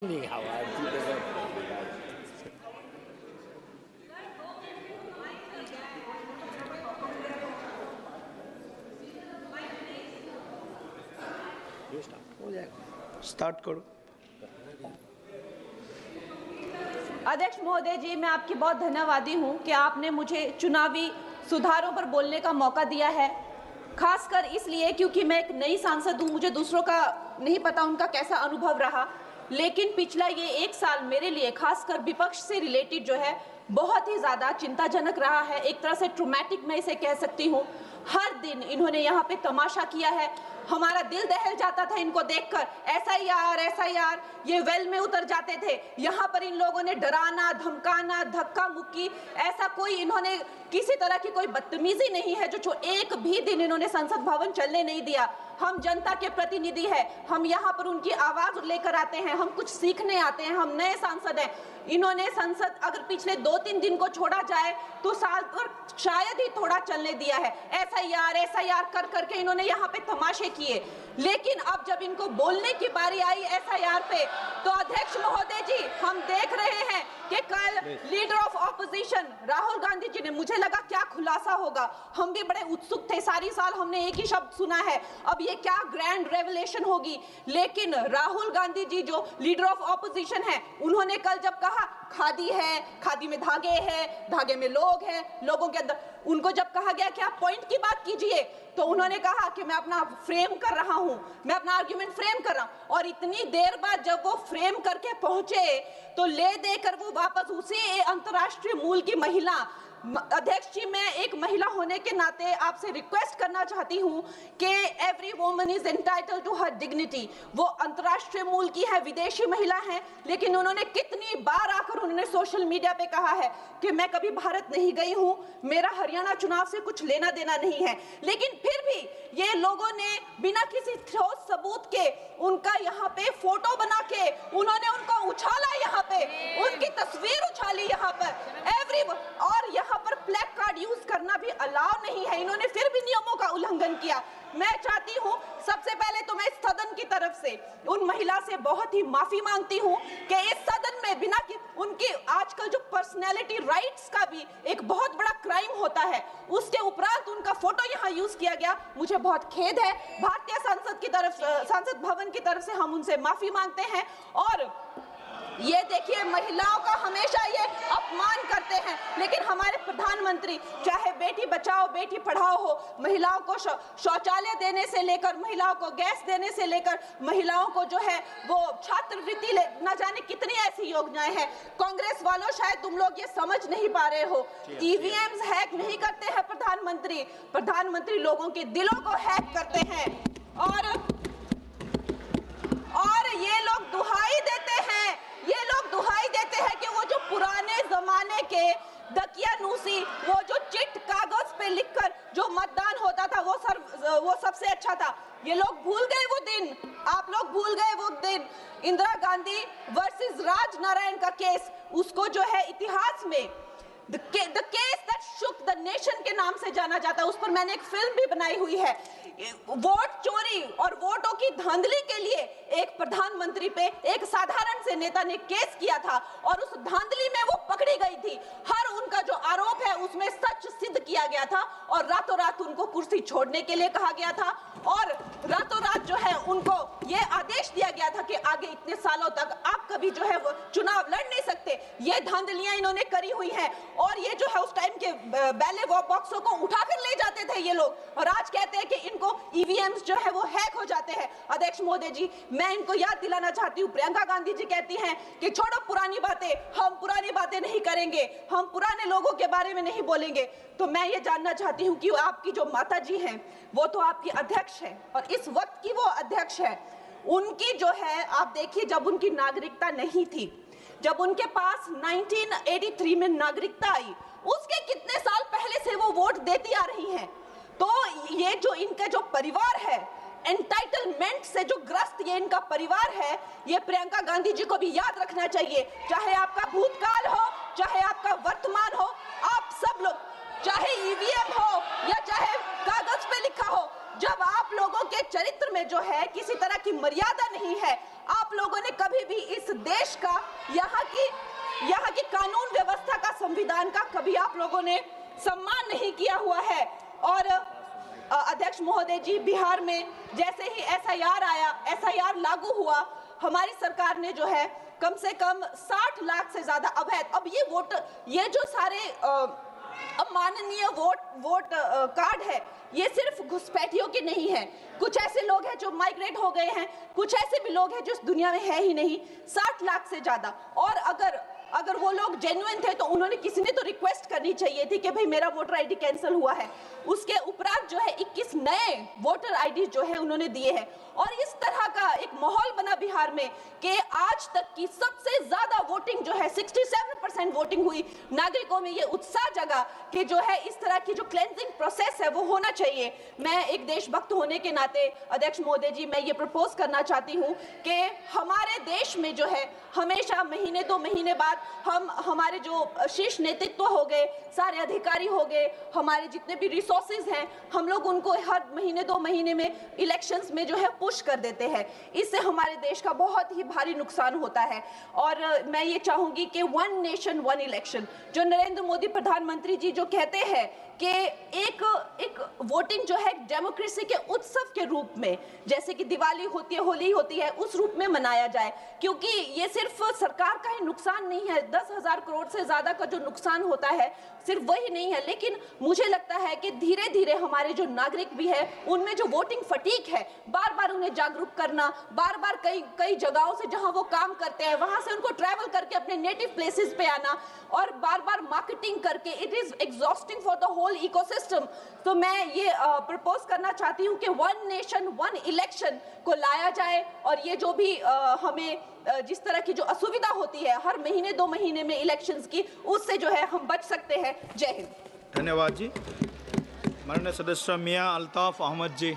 你好啊，记得个。हो जाएगा, स्टार्ट करो। अध्यक्ष महोदय जी, मैं आपकी बहुत धन्यवादी हूं कि आपने मुझे चुनावी सुधारों पर बोलने का मौका दिया है, खासकर इसलिए क्योंकि मैं एक नई सांसद हूं, मुझे दूसरों का नहीं पता उनका कैसा अनुभव रहा, लेकिन पिछला ये एक साल मेरे लिए खासकर विपक्ष से रिलेटेड जो है बहुत ही ज़्यादा चिंताजनक रहा है। एक तरह से ट्रॉमेटिक मैं इसे कह सकती हूँ। हर दिन इन्होंने यहाँ पे तमाशा किया है, हमारा दिल दहल जाता था इनको देखकर। एसआईआर ये वेल में उतर जाते थे। यहाँ पर इन लोगों ने डराना, धमकाना, धक्का मुक्की, ऐसा कोई इन्होंने किसी तरह की कोई बदतमीजी नहीं है जो एक भी दिन इन्होंने संसद भवन चलने नहीं दिया। हम जनता के प्रतिनिधि हैं, हम यहाँ पर उनकी आवाज लेकर आते हैं, हम कुछ सीखने आते हैं, हम नए सांसद हैं। इन्होंने संसद अगर पिछले 2-3 दिन को छोड़ा जाए तो साल पर शायद ही थोड़ा चलने दिया है। एसआईआर कर करके इन्होंने यहाँ पे तमाशे किए, लेकिन अब जब इनको बोलने की बारी आई एसआईआर पे, तो अध्यक्ष महोदय जी, हम देख रहे हैं कि कल leader of opposition Rahul Gandhi ji ने, मुझे लगा क्या खुलासा होगा, हम भी बड़े उत्सुक थे। सारी साल हमने एक ही शब्द सुना है, अब ये क्या ग्रैंड रेवलेशन होगी। लेकिन राहुल गांधी जी जो लीडर ऑफ ऑपोजिशन है, उन्होंने कल जब कहा खादी है, खादी में धागे हैं, धागे में लोग हैं, लोगों के अंदर, उनको जब कहा गया कि आप पॉइंट की बात कीजिए, तो उन्होंने कहा कि मैं अपना फ्रेम कर रहा हूं, मैं अपना आर्ग्यूमेंट फ्रेम कर रहा हूं। और इतनी देर बाद जब वो फ्रेम करके पहुंचे तो ले देकर वो वापस उसी अंतर्राष्ट्रीय मूल की महिला। अध्यक्ष जी, मैं एक महिला होने के नाते आपसे रिक्वेस्ट करना चाहती हूं कि every woman is entitled to her dignity. वो अंतर्राष्ट्रीय मूल की है, विदेशी महिला है, लेकिन उन्होंने कितनी बार आकर उन्होंने सोशल मीडिया पे कहा है कि मैं कभी भारत नहीं गई हूं, मेरा हरियाणा चुनाव से कुछ लेना देना नहीं है। लेकिन फिर भी ये लोगों ने बिना किसी ठोस सबूत के उनका यहाँ पे फोटो बना के उन्होंने उनको उछाला, यहाँ पे उनकी तस्वीर उछाली यहाँ पर और यहाँ पर ब्लैक कार्ड यूज करना भी अलाउ नहीं है। इन्होंने फिर भी नियमों का उल्लंघन किया। मैं चाहती हूँ सबसे पहले तो मैं इस सदन की तरफ से उन महिला से बहुत ही माफी मांगती हूँ कि इस सदन में बिना कि उनकी आजकल जो पर्सनैलिटी राइट्स का भी एक बहुत बड़ा क्राइम होता है, उसके उपरांत उनका फोटो यहाँ यूज किया गया। मुझे बहुत खेद है। भारतीय संसद की तरफ, संसद भवन की तरफ से हम उनसे माफी मांगते हैं। और ये देखिए, महिलाओं का हमेशा ये अपमान करते हैं, लेकिन हमारे प्रधानमंत्री चाहे बेटी बचाओ बेटी पढ़ाओ हो, महिलाओं को शौचालय देने से लेकर, महिलाओं को गैस देने से लेकर, महिलाओं को जो है वो छात्रवृत्ति न जाने कितनी ऐसी योजनाएं हैं। कांग्रेस वालों, शायद तुम लोग ये समझ नहीं पा रहे हो, ईवीएम्स हैक नहीं करते हैं प्रधानमंत्री लोगों के दिलों को हैक करते हैं। और ये लोग दुहाई देते हैं कि वो जो पुराने जमाने के दकियानूसी, वो जो चिट कागज पे लिखकर जो मतदान होता था वो सबसे अच्छा था। ये लोग भूल गए वो दिन, आप लोग भूल गए वो दिन। इंदिरा गांधी वर्सेस राज नारायण का केस, उसको जो है इतिहास में The case that shook the nation के नाम से जाना जाता है। उस पर मैंने एक फिल्म भी बनाई हुई है। वोट चोरी और वोटों की धांधली के लिए एक प्रधानमंत्री पे एक साधारण से नेता ने केस किया था और उस धांधली में वो पकड़ी गई थी। हर उनका जो आरोप है उसमें सच सिद्ध किया गया था और रातों रात उनको कुर्सी छोड़ने के लिए कहा गया था और रातों रात जो है उनको ये आदेश दिया गया था कि आगे इतने सालों तक आप कभी जो है वो चुनाव लड़ नहीं सकते। ये धांधलियां इन्होंने करी हुई हैं और ये जो है उस टाइम के बैलेट बॉक्सों को उठाकर ले जाते थे ये लोग, और आज कहते हैं कि इनको ईवीएम्स जो है वो हैक हो जाते हैं। अध्यक्ष महोदय जी, मैं इनको याद दिलाना चाहती हूँ, प्रियंका गांधी जी कहती हैं कि छोड़ो पुरानी बातें, हम पुरानी बातें नहीं करेंगे, हम पुराने लोगों के बारे में नहीं बोलेंगे। तो मैं ये जानना चाहती हूँ कि आपकी जो माता जी हैं वो तो आपकी अध्यक्ष है और इस वक्त की वो अध्यक्ष है। उनकी जो है, आप देखिए, जब उनकी नागरिकता नहीं थी, जब उनके पास 1983 में नागरिकता आई, उसके कितने साल पहले से वो वोट देती आ रही हैं। तो ये जो इनका जो परिवार है, एंटाइटलमेंट से जो ग्रस्त ये इनका परिवार है, ये प्रियंका गांधी जी को भी याद रखना चाहिए। चाहे आपका भूतकाल हो, चाहे आपका वर्तमान हो, आप सब लोग, चाहे ईवीएम हो या चाहे कागज पे लिखा हो, जब आप लोगों के चरित्र में जो है किसी तरह की मर्यादा नहीं है, आप लोगों ने कभी भी इस देश का, यहाँ की कानून व्यवस्था का, संविधान का कभी आप लोगों ने सम्मान नहीं किया हुआ है। और अध्यक्ष महोदय जी, बिहार में जैसे ही एसआईआर आया, एसआईआर लागू हुआ, हमारी सरकार ने जो है कम से कम 60 लाख से ज्यादा अवैध, अब ये जो सारे अमाननीय वोट कार्ड है, ये सिर्फ घुसपैठियों के नहीं है। कुछ ऐसे लोग हैं जो माइग्रेट हो गए हैं, कुछ ऐसे भी लोग हैं जो इस दुनिया में है ही नहीं। 60 लाख से ज्यादा। और अगर वो लोग जेन्युइन थे तो उन्होंने, किसी ने तो रिक्वेस्ट करनी चाहिए थी कि भाई मेरा वोटर आईडी कैंसिल हुआ है। उसके उपरांत जो है 21 नए वोटर आईडी जो है उन्होंने दिए हैं। और इस तरह का एक माहौल बना बिहार में कि आज तक की सबसे ज्यादा वोटिंग जो है 67% वोटिंग हुई। नागरिकों में ये उत्साह जगा कि जो है इस तरह की जो क्लेंजिंग प्रोसेस है वो होना चाहिए। मैं एक देशभक्त होने के नाते अध्यक्ष महोदय जी, मैं ये प्रपोज करना चाहती हूँ कि हमारे देश में जो है हमेशा महीने 2 महीने बाद हमारे जो शीर्ष नेतृत्व हो गए, सारे अधिकारी हो गए, हमारे जितने भी रिसोर्सेज हैं, हम लोग उनको हर महीने 2 महीने में इलेक्शंस में जो है पुश कर देते हैं। इससे हमारे देश का बहुत ही भारी नुकसान होता है। और मैं ये चाहूंगी कि 1 नेशन 1 इलेक्शन, जो नरेंद्र मोदी प्रधानमंत्री जी जो कहते हैं कि एक वोटिंग जो है डेमोक्रेसी के उत्सव के रूप में, जैसे कि दिवाली होती है, होली होती है, उस रूप में मनाया जाए। क्योंकि ये सिर्फ सरकार का ही नुकसान नहीं है, 10,000 करोड़ से ज्यादा का जो नुकसान होता है सिर्फ वही नहीं है, लेकिन मुझे लगता है कि धीरे धीरे हमारे जो नागरिक भी है उनमें जो वोटिंग फटीक है, बार बार उन्हें जागरूक करना, बार बार कई जगहों से जहां वो काम करते हैं वहां से उनको ट्रैवल करके अपने नेटिव प्लेसेस पे आना और बार बार मार्केटिंग करके, it is exhausting for the whole ecosystem. तो मैं ये प्रपोज करना चाहती हूँ कि 1 नेशन 1 इलेक्शन को लाया जाए। और ये जो भी हमें जिस तरह की जो असुविधा होती है हर महीने 2 महीने में इलेक्शंस की, उससे जो है हम बच सकते हैं। जय हिंद। धन्यवाद जी। माननीय सदस्य मियां अल्ताफ अहमद जी।